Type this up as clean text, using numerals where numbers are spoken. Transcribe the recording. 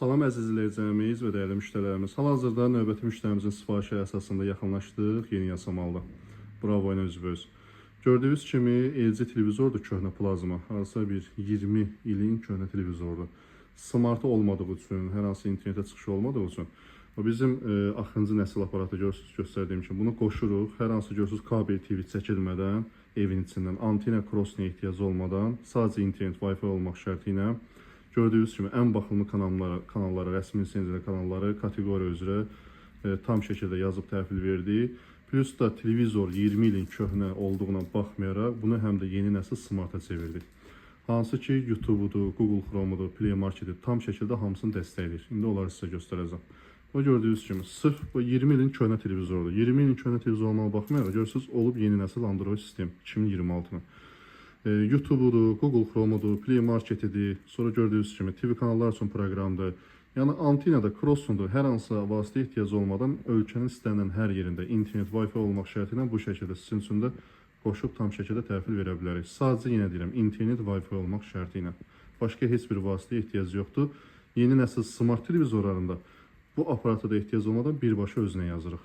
Salam əziz izləyicilərimiz və dəyərli müştərilərimiz. Hal-hazırda növbəti müştərimizin sifarişi əsasında yaxınlaşdıq Yeni Yasamalda. Bravo ilə üzbəüz. Gördüyünüz kimi LG televizordur, köhnə plazma. Harasa bir 20 ilin köhnə televizordur. Smartı olmadığı üçün, hər hansı internetə çıxışı olmadığı üçün bizim axırıncı nəsil aparatı göstərdiyim kimi bunu qoşuruq. Hər hansı görürsünüz kabel TV çəkilmədən, evin içindən antena crossuna ehtiyac olmadan, sadəcə internet, Wi-Fi olmaq şərti ilə gördüyünüz kimi ən baxımlı kanallara, rəsmi lisenziyalı kanalları kateqoriya üzrə tam şəkildə yazıb təhvil verdi. Plus da televizor 20 ilin köhnə olduğuna baxmayaraq bunu həm də yeni nəsil smarta çevirdik. Hansı ki YouTube-udur, Google Chrome-udur, Play Market-i tam şəkildə hamısını dəstəkləyir. İndi onları sizə göstərəcəm. O gördüyünüz kimi sırf bu 20 ilin köhnə televizordur. 20 ilin köhnə televizor olmağa baxmayaraq görürsünüz olub yeni nəsil Android sistem 2026-nı. YouTube-udur, Google Chrome-udur, Play Market-idir. Sonra gördüyünüz kimi TV kanallar üçün proqramdır. Yəni antenada, crossundur, hər hansı vasitə ehtiyac olmadan ölkənin istənilən hər yerində internet, Wi-Fi olmaq şərti ilə bu şəkildə sizin üçün də qoşub tam şəkildə təhvil verə bilərik. Sadəcə yenə deyirəm, internet, Wi-Fi olmaq şərti ilə. Başqa heç bir vasitəyə ehtiyac yoxdur. Yeni nəsil smart televizorlarında bu aparata da ehtiyac olmadan birbaşa özünə yazırıq.